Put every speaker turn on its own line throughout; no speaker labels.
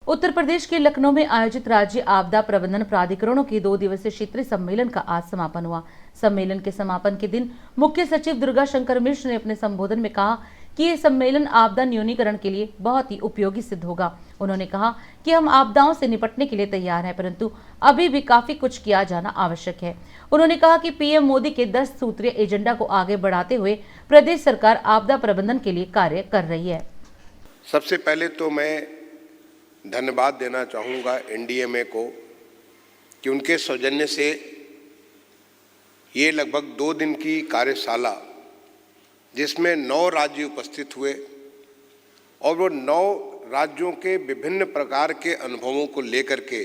उत्तर प्रदेश के लखनऊ में आयोजित राज्य आपदा प्रबंधन प्राधिकरणों के 2 दिवसीय क्षेत्रीय सम्मेलन का आज समापन हुआ। सम्मेलन के समापन के दिन मुख्य सचिव दुर्गा शंकर मिश्र ने अपने संबोधन में कहा कि ये सम्मेलन आपदा न्यूनीकरण के लिए बहुत ही उपयोगी सिद्ध होगा। उन्होंने कहा कि हम आपदाओं से निपटने के लिए तैयार हैं, परंतु अभी भी काफी कुछ किया जाना आवश्यक है। उन्होंने कहा कि पीएम मोदी के 10 सूत्रीय एजेंडा को आगे बढ़ाते हुए प्रदेश सरकार आपदा प्रबंधन के लिए कार्य कर रही है।
सबसे पहले तो मैं धन्यवाद देना चाहूँगा एनडीएमए को कि उनके सौजन्य से ये लगभग 2 दिन की कार्यशाला, जिसमें 9 राज्य उपस्थित हुए और वो 9 राज्यों के विभिन्न प्रकार के अनुभवों को लेकर के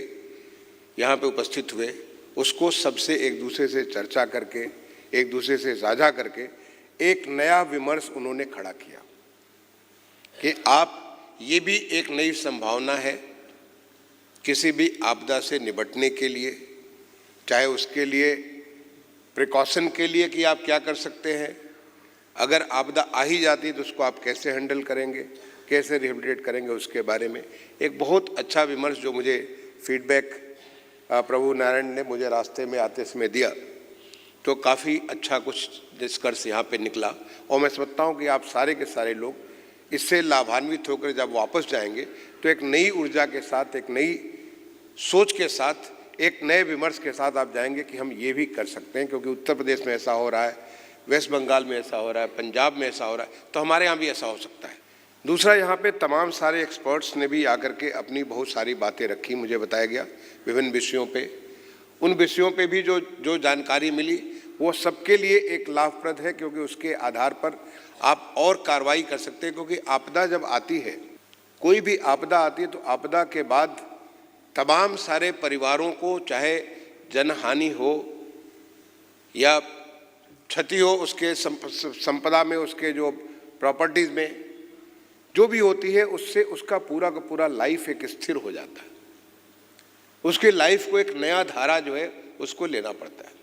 यहाँ पे उपस्थित हुए, उसको सबसे एक दूसरे से चर्चा करके, एक दूसरे से साझा करके एक नया विमर्श उन्होंने खड़ा किया कि आप ये भी एक नई संभावना है किसी भी आपदा से निपटने के लिए, चाहे उसके लिए प्रिकॉशन के लिए कि आप क्या कर सकते हैं, अगर आपदा आ ही जाती है तो उसको आप कैसे हैंडल करेंगे, कैसे रिहेबिलिटेट करेंगे, उसके बारे में एक बहुत अच्छा विमर्श जो मुझे फीडबैक प्रभु नारायण ने मुझे रास्ते में आते समय दिया, तो काफ़ी अच्छा कुछ निष्कर्ष यहाँ पे निकला। और मैं समझता हूँ कि आप सारे के सारे लोग इससे लाभान्वित होकर जब वापस जाएंगे तो एक नई ऊर्जा के साथ, एक नई सोच के साथ, एक नए विमर्श के साथ आप जाएंगे कि हम ये भी कर सकते हैं, क्योंकि उत्तर प्रदेश में ऐसा हो रहा है, वेस्ट बंगाल में ऐसा हो रहा है, पंजाब में ऐसा हो रहा है, तो हमारे यहाँ भी ऐसा हो सकता है। दूसरा, यहाँ पे तमाम सारे एक्सपर्ट्स ने भी आकर के अपनी बहुत सारी बातें रखी, मुझे बताया गया विभिन्न विषयों पे। उन विषयों पे भी जो जानकारी मिली वो सबके लिए एक लाभप्रद है, क्योंकि उसके आधार पर आप और कार्रवाई कर सकते हैं। क्योंकि आपदा जब आती है, कोई भी आपदा आती है, तो आपदा के बाद तमाम सारे परिवारों को, चाहे जनहानि हो या क्षति हो उसके संपदा में, उसके जो प्रॉपर्टीज़ में जो भी होती है, उससे उसका पूरा का पूरा लाइफ एक स्थिर हो जाता है। उसके लाइफ को एक नया धारा जो है उसको लेना पड़ता है।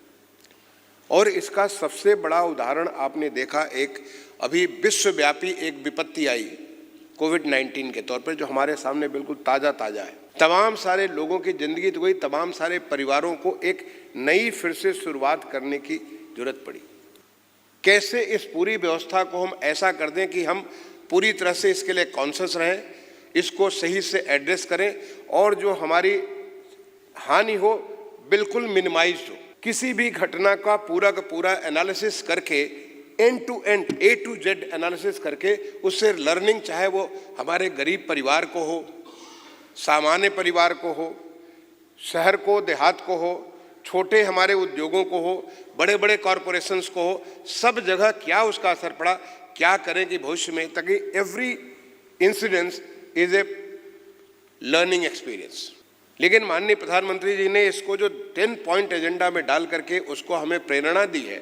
और इसका सबसे बड़ा उदाहरण आपने देखा, एक अभी विश्वव्यापी एक विपत्ति आई कोविड-19 के तौर पर, जो हमारे सामने बिल्कुल ताज़ा है। तमाम सारे लोगों की ज़िंदगी तो गई, तमाम सारे परिवारों को एक नई फिर से शुरुआत करने की जरूरत पड़ी। कैसे इस पूरी व्यवस्था को हम ऐसा कर दें कि हम पूरी तरह से इसके लिए कॉन्शियस रहें, इसको सही से एड्रेस करें और जो हमारी हानि हो बिल्कुल मिनिमाइज हो। किसी भी घटना का पूरा एनालिसिस करके, end to end, A to Z analysis करके उससे लर्निंग, चाहे वो हमारे गरीब परिवार को हो, सामान्य परिवार को हो, शहर को, देहात को हो, छोटे हमारे उद्योगों को हो, बड़े बड़े कॉरपोरेशंस को हो, सब जगह क्या उसका असर पड़ा, क्या करें कि भविष्य में, ताकि every incidence is a learning experience. लेकिन माननीय प्रधानमंत्री जी ने इसको जो 10 पॉइंट एजेंडा में डाल करके उसको हमें प्रेरणा दी है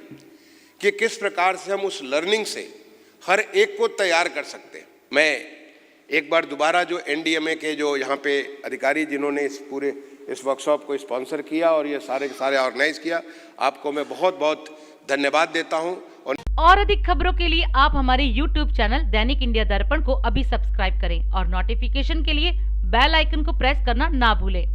कि किस प्रकार से हम उस लर्निंग से हर एक को तैयार कर सकते हैं। मैं एक बार दोबारा जो एनडीएमए के जो यहाँ पे अधिकारी जिन्होंने इस वर्कशॉप को स्पॉन्सर किया और ये सारे के सारे ऑर्गेनाइज किया, आपको मैं बहुत बहुत धन्यवाद देता हूँ।
और अधिक खबरों के लिए आप हमारे YouTube चैनल दैनिक इंडिया दर्पण को अभी सब्सक्राइब करें और नोटिफिकेशन के लिए बेल आइकन को प्रेस करना ना भूलें।